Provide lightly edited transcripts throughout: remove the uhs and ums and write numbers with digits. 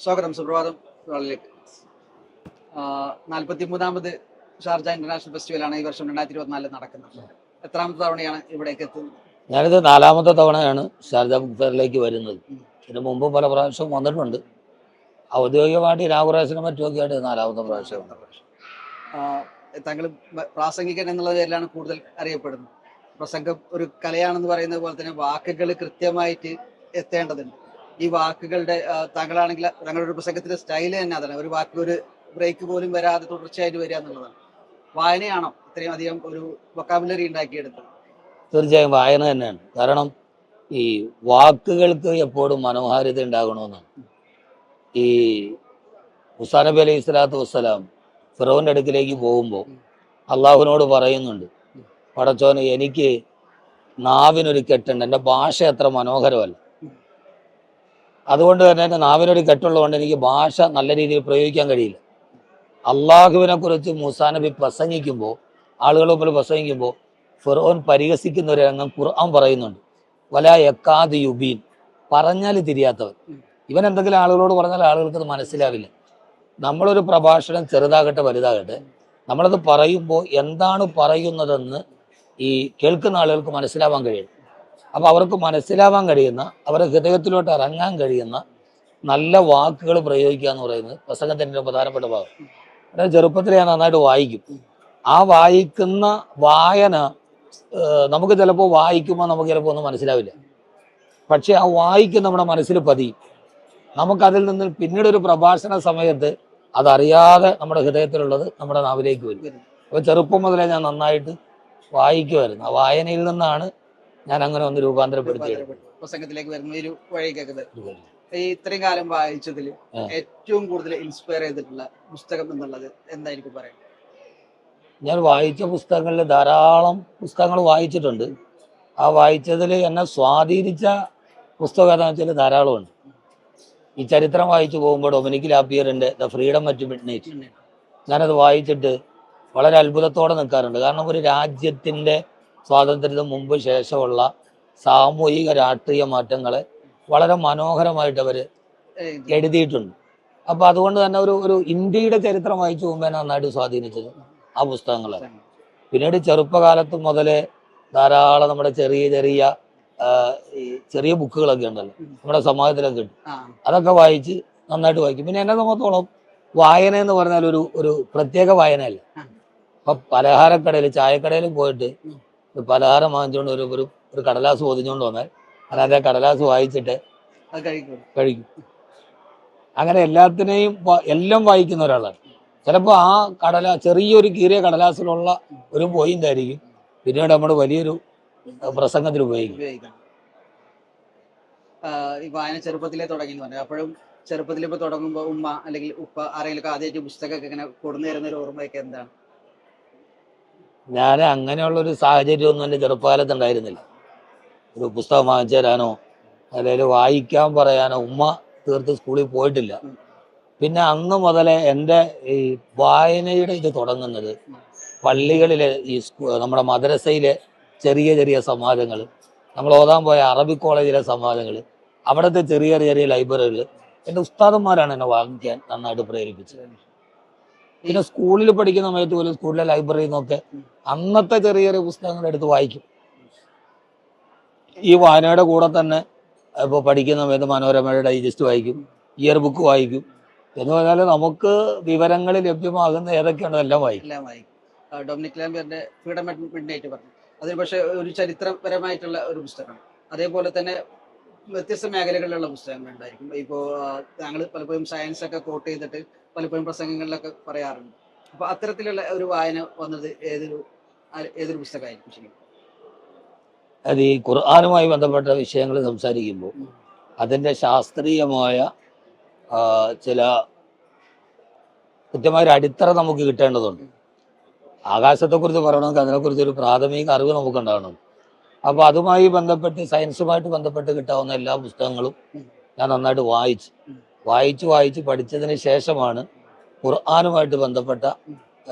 സ്വാഗതം സുപ്രഭാതം ലേക്ക് 43ാമത് Sharjah international ഫെസ്റ്റിവലാണ് ഈ വർഷം 2024 നടക്കുന്നത്. എത്രാമത്തെ തവണയാണ് ഇവിടേക്ക് എത്തുന്നത്? ഞാനിത് 4ാമത്തെ തവണയാണ് ഷാർജ ബുക്ക് ഫെയറിലേക്ക് വരുന്നത്. ഇതിനു മുമ്പ് പല പ്രാവശ്യവും വന്നിട്ടുണ്ട്. ഔദ്യോഗികമായിട്ട് ഇനാഗുറേഷനും മറ്റുമൊക്കെ ആയിട്ട് 4ാമത്തെ പ്രാവശ്യം. താങ്കൾ പ്രാസംഗികൻ എന്നുള്ള പേരിലാണ് കൂടുതൽ അറിയപ്പെടുന്നത്. പ്രസംഗം ഒരു കലയാണെന്ന് പറയുന്നത് പോലെ തന്നെ വാക്കുകൾ കൃത്യമായിട്ട് എത്തേണ്ടതുണ്ട്. ഈ വാക്കുകളുടെ താങ്കളാണെങ്കിൽ താങ്കളുടെ ഒരു പ്രസംഗത്തിന്റെ സ്റ്റൈല് തന്നെ അതാണ്. ഒരു വാക്ക് ഒരു ബ്രേക്ക് പോലും വരാതെ തുടർച്ചയായിട്ട് വരിക എന്നുള്ളതാണ്. വായനയാണോ ഇത്രയും അധികം ഒരു വൊക്കാബുലറി ഉണ്ടാക്കിയെടുത്തത്? തീർച്ചയായും വായന തന്നെയാണ്. കാരണം ഈ വാക്കുകൾക്ക് എപ്പോഴും മനോഹാരിത ഉണ്ടാകണമെന്നാണ്. ഈ മൂസാ നബി അലൈഹി സ്വലാത്തു വസ്സലാം ഫിറോന്റെ അടുക്കിലേക്ക് പോകുമ്പോൾ അള്ളാഹുവിനോട് പറയുന്നുണ്ട്, പടച്ചോനെ എനിക്ക് നാവിനൊരു കെട്ടുണ്ട്, എൻ്റെ ഭാഷ അത്ര മനോഹരമല്ല, അതുകൊണ്ട് തന്നെ എൻ്റെ നാവിനൊരു കെട്ടുള്ളതുകൊണ്ട് എനിക്ക് ഭാഷ നല്ല രീതിയിൽ പ്രയോഗിക്കാൻ കഴിയില്ല. അള്ളാഹുവിനെ കുറിച്ച് മൂസാ നബി പ്രസംഗിക്കുമ്പോൾ, ആളുകൾ മുമ്പിൽ പ്രസംഗിക്കുമ്പോൾ ഫിറോൻ പരിഹസിക്കുന്ന ഒരു രംഗം ഖുർആൻ പറയുന്നുണ്ട്. വലാ യക്കാദു യുബീൻ, പറഞ്ഞാൽ തിരിയാത്തവൻ. ഇവൻ എന്തെങ്കിലും ആളുകളോട് പറഞ്ഞാൽ ആളുകൾക്ക് അത് മനസ്സിലാവില്ല. നമ്മളൊരു പ്രഭാഷണം ചെറുതാകട്ടെ വലുതാകട്ടെ, നമ്മളത് പറയുമ്പോൾ എന്താണ് പറയുന്നതെന്ന് ഈ കേൾക്കുന്ന ആളുകൾക്ക് മനസ്സിലാവാൻ കഴിയും. അപ്പോൾ അവർക്ക് മനസ്സിലാവാൻ കഴിയുന്ന, അവരുടെ ഹൃദയത്തിലോട്ട് ഇറങ്ങാൻ കഴിയുന്ന നല്ല വാക്കുകൾ പ്രയോഗിക്കുക എന്ന് പറയുന്നത് പ്രസംഗത്തിൻ്റെ പ്രധാനപ്പെട്ട ഭാഗം. അതായത് ചെറുപ്പത്തിൽ ഞാൻ നന്നായിട്ട് വായിക്കും. ആ വായിക്കുന്ന വായന നമുക്ക് ചിലപ്പോൾ വായിക്കുമ്പോൾ നമുക്ക് ചിലപ്പോൾ ഒന്നും മനസ്സിലാവില്ല. പക്ഷെ ആ വായിക്കുന്ന നമ്മുടെ മനസ്സിൽ പതിയും. നമുക്കതിൽ നിന്ന് പിന്നീട് ഒരു പ്രഭാഷണ സമയത്ത് അതറിയാതെ നമ്മുടെ ഹൃദയത്തിലുള്ളത് നമ്മുടെ നാവിലേക്ക് വരും. അപ്പോൾ ചെറുപ്പം മുതലേ ഞാൻ നന്നായിട്ട് വായിക്കുമായിരുന്നു. ആ വായനയിൽ നിന്നാണ് ഞാൻ അങ്ങനെ ഒന്ന് രൂപാന്തരപ്പെടുത്തിയത്. പ്രസംഗത്തിലേക്ക് വരുന്ന ഒരു വഴിക്കൊക്കെ ഈ ഇത്രയും കാലം വായിച്ചതിൽ ഏറ്റവും കൂടുതൽ ഇൻസ്പയർ ചെയ്തിട്ടുള്ള പുസ്തകം എന്നുള്ളത് എന്തായിരിക്കും പറയുന്നത്? ഞാൻ വായിച്ച പുസ്തകങ്ങളിൽ ധാരാളം പുസ്തകങ്ങൾ വായിച്ചിട്ടുണ്ട്. ആ വായിച്ചതിൽ എന്നെ സ്വാധീനിച്ച പുസ്തകം ഏതാണെന്ന് വെച്ചാൽ ധാരാളമുണ്ട്. ഈ ചരിത്രം വായിച്ചു പോകുമ്പോൾ ഡൊമിനിക് ലാപ്പിയറിൻ്റെ ദ ഫ്രീഡം അറ്റ് മിഡ്നൈറ്റ്, ഞാനത് വായിച്ചിട്ട് വളരെ അത്ഭുതത്തോടെ നിൽക്കാറുണ്ട്. കാരണം ഒരു രാജ്യത്തിൻ്റെ സ്വാതന്ത്ര്യത്തിന് മുമ്പ് ശേഷമുള്ള സാമൂഹിക രാഷ്ട്രീയ മാറ്റങ്ങളെ വളരെ മനോഹരമായിട്ട് അവർ എഴുതിയിട്ടുണ്ട്. അപ്പോൾ അതുകൊണ്ട് തന്നെ ഒരു ഇന്ത്യയുടെ ചരിത്രം വായിച്ചു പോകുമ്പോൾ എന്നെ നന്നായിട്ട് സ്വാധീനിച്ചത് ആ പുസ്തകങ്ങളാണ്. പിന്നീട് ചെറുപ്പകാലത്ത് മുതലേ ധാരാളം നമ്മുടെ ചെറിയ ബുക്കുകളൊക്കെ ഉണ്ടല്ലോ, നമ്മുടെ സമാജത്തിലൊക്കെ ഉണ്ട്. അതൊക്കെ വായിച്ച് നന്നായിട്ട് വായിക്കും. പിന്നെ എന്നെ സംബന്ധിച്ചോളം വായന എന്ന് പറഞ്ഞാൽ ഒരു പ്രത്യേക വായനയല്ല. അപ്പം പലഹാരക്കടയിൽ, ചായക്കടയിൽ പോയിട്ട് പലഹാരം വാങ്ങിച്ചുകൊണ്ട് ഒരു കടലാസ് പൊതിഞ്ഞുകൊണ്ട് വന്നാൽ അതായത് കടലാസ് വായിച്ചിട്ട് കഴിക്കും. അങ്ങനെ എല്ലാം വായിക്കുന്ന ഒരാളാണ്. ചിലപ്പോൾ ആ ചെറിയൊരു കീറിയ കടലാസിലുള്ള ഒരു പോയിന്റ് ആയിരിക്കും പിന്നീട് നമ്മൾ വലിയൊരു പ്രസംഗത്തിൽ ഉപയോഗിക്കും. ഈ വായന ചെറുപ്പത്തിലേ തുടങ്ങി പറഞ്ഞു. അപ്പോഴും ചെറുപ്പത്തിൽ ഇപ്പോൾ തുടങ്ങുമ്പോൾ ഉമ്മ അല്ലെങ്കിൽ ഉപ്പ ആരെങ്കിലും ആദ്യമായിട്ട് പുസ്തകമൊക്കെ ഇങ്ങനെ കൊടുന്നു തരുന്ന ഒരു ഓർമ്മയൊക്കെ എന്താണ്? ഞാൻ അങ്ങനെയുള്ളൊരു സാഹചര്യമൊന്നും എൻ്റെ ചെറുപ്പകാലത്ത് ഉണ്ടായിരുന്നില്ല. ഒരു പുസ്തകം വാങ്ങിച്ചു തരാനോ അല്ലെങ്കിൽ വായിക്കാൻ പറയാനോ ഉമ്മ തീർത്ത് സ്കൂളിൽ പോയിട്ടില്ല. പിന്നെ അന്ന് മുതലേ എൻ്റെ ഈ വായനയുടെ ഇത് തുടങ്ങുന്നത് പള്ളികളിലെ നമ്മുടെ മദ്രസയിലെ ചെറിയ സമാജങ്ങൾ, നമ്മൾ ഓതാൻ പോയ അറബിക് കോളേജിലെ സമാജങ്ങൾ, അവിടുത്തെ ചെറിയ ലൈബ്രറികൾ, എൻ്റെ ഉസ്താദന്മാരാണ് എന്നെ വാങ്ങിക്കാൻ നന്നായിട്ട് പ്രേരിപ്പിച്ചത്. പിന്നെ സ്കൂളിൽ പഠിക്കുന്ന സമയത്ത് പോലും സ്കൂളിലെ ലൈബ്രറിയിൽ നിന്നൊക്കെ അന്നത്തെ ചെറിയ പുസ്തകങ്ങൾ എടുത്ത് വായിക്കും. ഈ വായനയുടെ കൂടെ തന്നെ ഇപ്പോൾ പഠിക്കുന്ന സമയത്ത് മനോരമയുടെ ഡൈജസ്റ്റ് വായിക്കും, ഇയർ ബുക്ക് വായിക്കും. എന്ന് പറഞ്ഞാൽ നമുക്ക് വിവരങ്ങൾ ലഭ്യമാകുന്ന ഏതൊക്കെയാണോ എല്ലാം വായിക്കും. ഡൊമിനിക് ലാപ്പിയറിന്റെ ഫ്രീഡം അറ്റ് മിഡ്നൈറ്റ് പറഞ്ഞു. അതിന് പക്ഷേ ഒരു ചരിത്രപരമായിട്ടുള്ള ഒരു പുസ്തകമാണ്. അതേപോലെ തന്നെ വ്യത്യസ്ത മേഖലകളിലുള്ള പുസ്തകങ്ങൾ ഉണ്ടായിരിക്കും. ഇപ്പോൾ താങ്കൾ പലപ്പോഴും സയൻസ് ഒക്കെ കോട്ട് ചെയ്തിട്ട് പലപ്പോഴും പ്രസംഗങ്ങളിലൊക്കെ പറയാറുണ്ട്. അപ്പൊ അത്തരത്തിലുള്ള ഒരു വായന വന്നത് ഏതൊരു പുസ്തകമായിരിക്കും ശരിക്കും? അത് ഈ ഖുർആനുമായി ബന്ധപ്പെട്ട വിഷയങ്ങൾ സംസാരിക്കുമ്പോൾ അതിൻ്റെ ശാസ്ത്രീയമായ ചില കൃത്യമായൊരു അടിത്തറ നമുക്ക് കിട്ടേണ്ടതുണ്ട്. ആകാശത്തെക്കുറിച്ച് പറയണമെങ്കിൽ അതിനെക്കുറിച്ച് ഒരു പ്രാഥമിക അറിവ് നമുക്കുണ്ടാകണം. അപ്പോൾ അതുമായി ബന്ധപ്പെട്ട്, സയൻസുമായിട്ട് ബന്ധപ്പെട്ട് കിട്ടാവുന്ന എല്ലാ പുസ്തകങ്ങളും ഞാൻ നന്നായിട്ട് വായിച്ച് പഠിച്ചതിന് ശേഷമാണ് ഖുർആനുമായിട്ട് ബന്ധപ്പെട്ട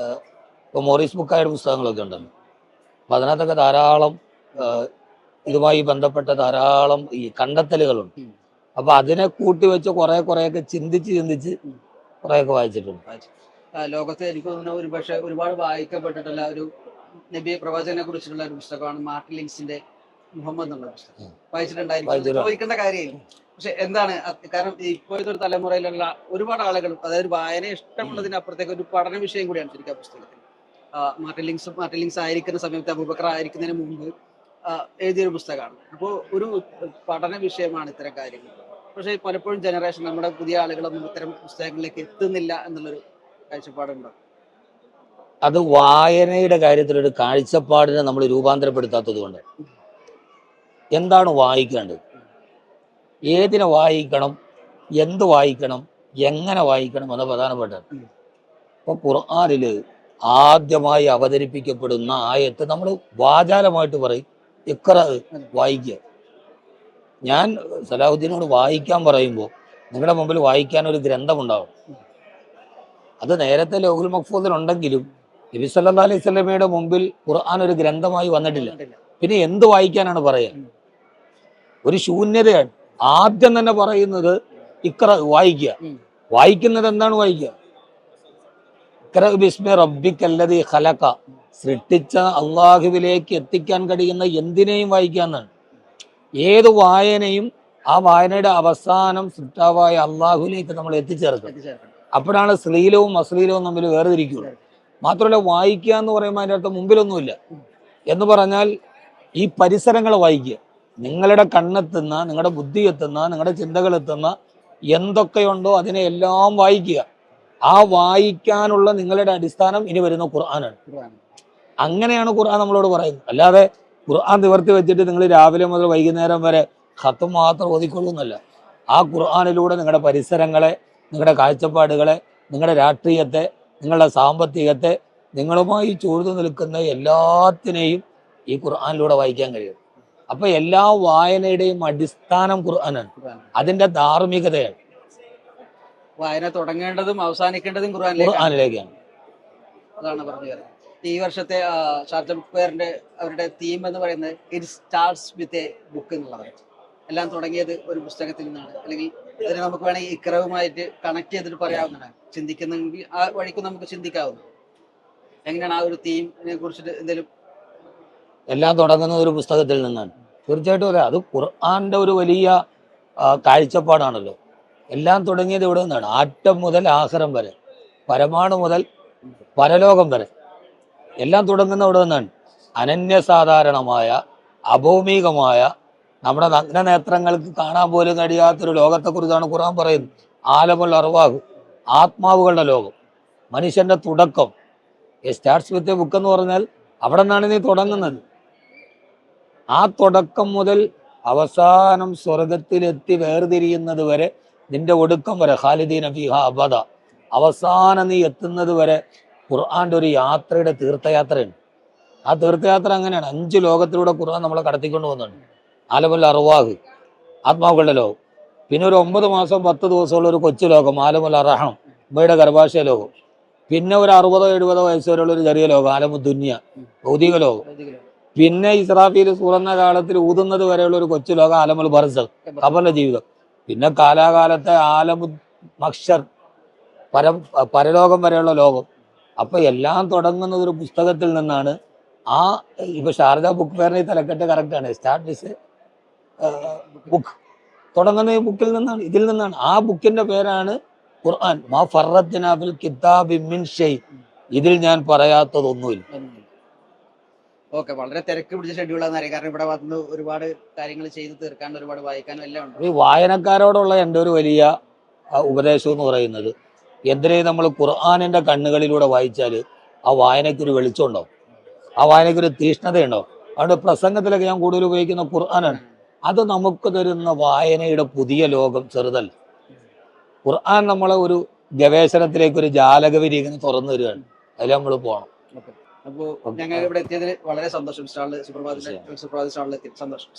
ഇപ്പോൾ മോറിസ് ബുക്കായുടെ പുസ്തകങ്ങളൊക്കെ ഉണ്ടല്ലോ. അപ്പോൾ അതിനകത്തൊക്കെ ധാരാളം ഇതുമായി ബന്ധപ്പെട്ട ധാരാളം ഈ കണ്ടെത്തലുകളുണ്ട്. അപ്പൊ അതിനെ കൂട്ടി വെച്ച് കുറേയൊക്കെ ചിന്തിച്ച് കുറേയൊക്കെ വായിച്ചിട്ടുണ്ട്. ലോകത്തെ എനിക്ക് തോന്നുന്ന ഒരു പക്ഷേ ഒരുപാട് വായിക്കപ്പെട്ടിട്ടുള്ള ഒരു നബി പ്രവാചകനെ കുറിച്ചുള്ള ഒരു പുസ്തകമാണ് മാർട്ടിൻ ലിങ്സിന്റെ മുഹമ്മദ് എന്നുള്ള പുസ്തകം. വായിച്ചിട്ടുണ്ടായിരിക്കും, ചോദിക്കേണ്ട കാര്യമില്ല. പക്ഷെ എന്താണ് കാരണം ഇപ്പോഴത്തെ ഒരു തലമുറയിലുള്ള ഒരുപാട് ആളുകളും അതായത് വായന ഇഷ്ടമുള്ളതിനപ്പുറത്തേക്ക് ഒരു പഠന വിഷയം കൂടിയാണ് ശരിക്കും ആ പുസ്തകത്തിൽ. മാർട്ടിൻ ലിങ്സ് ആയിരിക്കുന്ന സമയത്ത് അബൂബക്കർ ആയിരിക്കുന്നതിന് മുമ്പ് എഴുതിയൊരു പുസ്തകമാണ്. അപ്പോൾ ഒരു പഠന വിഷയമാണ് ഇത്തരം കാര്യങ്ങൾ. പക്ഷെ പലപ്പോഴും ജനറേഷൻ നമ്മുടെ പുതിയ ആളുകളൊന്നും ഇത്തരം പുസ്തകങ്ങളിലേക്ക് എത്തുന്നില്ല എന്നുള്ളൊരു കാഴ്ചപ്പാടുണ്ടോ? അത് വായനയുടെ കാര്യത്തിലൊരു കാഴ്ചപ്പാടിനെ നമ്മൾ രൂപാന്തരപ്പെടുത്താത്തത് കൊണ്ട്. എന്താണ് വായിക്കേണ്ടത്, ഏതിനെ വായിക്കണം, എന്ത് വായിക്കണം, എങ്ങനെ വായിക്കണം എന്ന പ്രധാനപ്പെട്ടത്. ഇപ്പൊ ഖുർആനിൽ ആദ്യമായി അവതരിപ്പിക്കപ്പെടുന്ന ആയത്ത് നമ്മൾ വാചാലമായിട്ട് പറയും, ഇഖ്റ, വായിക്കുക. ഞാൻ സലാഹുദ്ദീനോട് വായിക്കാൻ പറയുമ്പോൾ നിങ്ങളുടെ മുമ്പിൽ വായിക്കാൻ ഒരു ഗ്രന്ഥമുണ്ടാവും. അത് നേരത്തെ ലൗഹുൽ മഹ്ഫൂദിലുണ്ടെങ്കിലും നബി സല്ലല്ലാഹു അലൈഹി വസല്ലമയുടെ മുമ്പിൽ ഖുർആൻ ഒരു ഗ്രന്ഥമായി വന്നിട്ടില്ല. പിന്നെ എന്ത് വായിക്കാനാണ് പറയുക? ഒരു ശൂന്യതയാണ്. ആദ്യം തന്നെ പറയുന്നത് ഇഖ്റ, വായിക്കുക. വായിക്കുന്നത് എന്താണ് വായിക്കുക? ഇഖ്റ ബിസ്മി റബ്ബിക്കല്ലദീ ഖലഖ, സൃഷ്ടിച്ച അള്ളാഹുവിലേക്ക് എത്തിക്കാൻ കഴിയുന്ന എന്തിനേയും വായിക്കാന്നാണ്. ഏത് വായനയും ആ വായനയുടെ അവസാനം സൃഷ്ടാവായ അള്ളാഹുവിലേക്ക് നമ്മൾ എത്തിച്ചേർക്കും. അപ്പോഴാണ് ശ്ലീലവും അശ്ലീലവും തമ്മിൽ വേർതിരിക്കുകയുള്ളൂ. മാത്രമല്ല, വായിക്കുക എന്ന് പറയുമ്പോൾ അതിൻ്റെ അർത്ഥം മുമ്പിലൊന്നുമില്ല എന്ന് പറഞ്ഞാൽ ഈ പരിസരങ്ങൾ വായിക്കുക. നിങ്ങളുടെ കണ്ണെത്തുന്ന, നിങ്ങളുടെ ബുദ്ധി എത്തുന്ന, നിങ്ങളുടെ ചിന്തകൾ എത്തുന്ന എന്തൊക്കെയുണ്ടോ അതിനെ എല്ലാം വായിക്കുക. ആ വായിക്കാനുള്ള നിങ്ങളുടെ അടിസ്ഥാനം ഇനി വരുന്ന ഖുർആനാണ്. അങ്ങനെയാണ് ഖുർആൻ നമ്മളോട് പറയുന്നത്. അല്ലാതെ ഖുർആൻ നിവർത്തി വെച്ചിട്ട് നിങ്ങൾ രാവിലെ മുതൽ വൈകുന്നേരം വരെ ഖത്തും മാത്രം ഓതിക്കൊള്ളുന്നല്ല. ആ ഖുർആനിലൂടെ നിങ്ങളുടെ പരിസരങ്ങളെ, നിങ്ങളുടെ കാഴ്ചപ്പാടുകളെ, നിങ്ങളുടെ രാഷ്ട്രീയത്തെ, നിങ്ങളുടെ സാമ്പത്തികത്തെ, നിങ്ങളുമായി ചൂഴ്ന്നു നിൽക്കുന്ന എല്ലാത്തിനെയും ഈ ഖുർആനിലൂടെ വായിക്കാൻ കഴിയും. അപ്പൊ എല്ലാ വായനയുടെയും അടിസ്ഥാനം ഖുർആനാണ്, അതിന്റെ ധാർമ്മികതയാണ്. വായന തുടങ്ങേണ്ടതും അവസാനിക്കേണ്ടതും ഖുർആനിലേക്കാണ്. അതാണ് പറഞ്ഞു വരുന്നത്. ഈ വർഷത്തെ ഷാർജ ബുക്ക് ഫെയറിന്റെ അവരുടെ തീം എന്ന് പറയുന്നത് it starts with a book എന്നുള്ളതാണ്. എല്ലാം തുടങ്ങിയത് ഒരു പുസ്തകത്തിൽ നിന്നാണ്. അല്ലെങ്കിൽ അതിനെ നമുക്ക് വേണമെങ്കിൽ ഇക്രവുമായിട്ട് കണക്ട് ചെയ്തിട്ട് പറയാവുന്നതാണ്. ചിന്തിക്കുന്നെങ്കിൽ ആ വഴിക്ക് നമുക്ക് ചിന്തിക്കാവുന്നു. എങ്ങനെയാണ് ആ ഒരു തീമിനെ കുറിച്ചിട്ട് എന്തെങ്കിലും? എല്ലാം തുടങ്ങുന്ന ഒരു പുസ്തകത്തിൽ നിന്നാണ്. തീർച്ചയായിട്ടും അതെ, അത് ഖുർആന്റെ ഒരു വലിയ കാഴ്ചപ്പാടാണല്ലോ. എല്ലാം തുടങ്ങിയത് ഇവിടെ നിന്നാണ്. ആറ്റം മുതൽ ആഖിറം വരെ, പരമാണു മുതൽ പരലോകം വരെ എല്ലാം തുടങ്ങുന്ന ഇവിടെ നിന്നാണ്. അനന്യസാധാരണമായ, അഭൗമികമായ, നമ്മുടെ നഗ്ന നേത്രങ്ങൾക്ക് കാണാൻ പോലും കഴിയാത്തൊരു ലോകത്തെക്കുറിച്ചാണ് ഖുർആൻ പറയുന്നത്. ആലമുൽ അർവാഹ്, ആത്മാവുകളുടെ ലോകം, മനുഷ്യന്റെ തുടക്കം. സ്റ്റാർട്ട്സ് വിത്ത് എ ബുക്ക് എന്ന് പറഞ്ഞാൽ അവിടെ നിന്നാണ് നീ തുടങ്ങുന്നത്. ആ തുടക്കം മുതൽ അവസാനം സ്വർഗത്തിലെത്തി വേർതിരിയുന്നത് വരെ, നിന്റെ ഒടുക്കം വരെ, ഖാലിദീന ഫീഹാ അബദ, അവസാനം നീ എത്തുന്നത് വരെ ഖുർആന്റെ ഒരു യാത്രയുടെ തീർത്ഥയാത്രയാണ്. ആ തീർത്ഥയാത്ര അങ്ങനെയാണ്. 5 ലോകത്തിലൂടെ ഖുർആൻ നമ്മളെ കടത്തിക്കൊണ്ട് പോകുന്നുണ്ട്. ആലമുൽ അർവാഹ്, ആത്മാവുകളുടെ ലോകം. പിന്നെ ഒരു 9 മാസം 10 ദിവസമുള്ള ഒരു കൊച്ചു ലോകം, ആലമുൽ അർഹം, ഉമ്മയുടെ ഗർഭാശയ ലോകം. പിന്നെ ഒരു 60-70 വയസ്സ് വരെയുള്ള ഒരു ചെറിയ ലോകം, ആലമു ദുന്യ, ഭൗതിക ലോകം. പിന്നെ ഇസ്രാഫീൽ തുറന്ന കാലത്തിൽ ഊതുന്നത് വരെയുള്ള ഒരു കൊച്ചു ലോകം, ആലമുൽ ബർസഖ്, ഖബറിലെ ജീവിതം. പിന്നെ കാലാകാലത്തെ ആലമു മഹ്ശർ, പരലോകം വരെയുള്ള ലോകം. അപ്പൊ എല്ലാം തുടങ്ങുന്നത് ഒരു പുസ്തകത്തിൽ നിന്നാണ്. ആ ഇപ്പൊ ഷാർജ ബുക്ക് ഫെയറിന്റെ തലക്കെട്ട് കറക്റ്റാണ്. സ്റ്റാർട്ട് വിത്ത് ബുക്ക്, തുടങ്ങുന്ന ബുക്കിൽ നിന്നാണ്, ഇതിൽ നിന്നാണ്. ആ ബുക്കിന്റെ പേരാണ് ഖുർആൻ. മാ ഫറത്നാ ഫിൽ കിതാബി മിൻ ഷൈ, ഇതിൽ ഞാൻ പറയാത്തതൊന്നുമില്ല. ഓക്കെ, വളരെ തിരക്ക് പിടിച്ച ഷെഡ്യൂളാണെന്ന് അറിയാം. കാരണം ഇവിടെ വന്ന് ഒരുപാട് കാര്യങ്ങൾ ചെയ്ത് തീർക്കാനും ഒരുപാട് വായിക്കാനും എല്ലാം ഉണ്ട്. ഈ വായനക്കാരോടുള്ള എൻ്റെ ഒരു വലിയ ഉപദേശം എന്ന് പറയുന്നത്, എന്തിനേ നമ്മൾ ഖുർആനിന്റെ കണ്ണുകളിലൂടെ വായിച്ചാൽ ആ വായനയ്ക്കൊരു വെളിച്ചം ഉണ്ടാവും, ആ വായനയ്ക്കൊരു തീഷ്ണതയുണ്ടാവും. അതുകൊണ്ട് പ്രസംഗത്തിലൊക്കെ ഞാൻ കൂടുതൽ ഉപയോഗിക്കുന്ന ഖുർആനാണ്. അത് നമുക്ക് തരുന്ന വായനയുടെ പുതിയ ലോകം ചെറുതല്ല. ഖുർആൻ നമ്മളെ ഒരു ഗവേഷണത്തിലേക്ക്, ഒരു ജാലകവിരിങ്ങനെ തുറന്നു തരികയാണ്. അതിൽ നമ്മൾ പോകണം. അപ്പോൾ ഞങ്ങൾ ഇവിടെ എത്തിയതിൽ വളരെ സന്തോഷം. സുപ്രഭാത സ്റ്റാളിൽ എത്തി സന്തോഷം.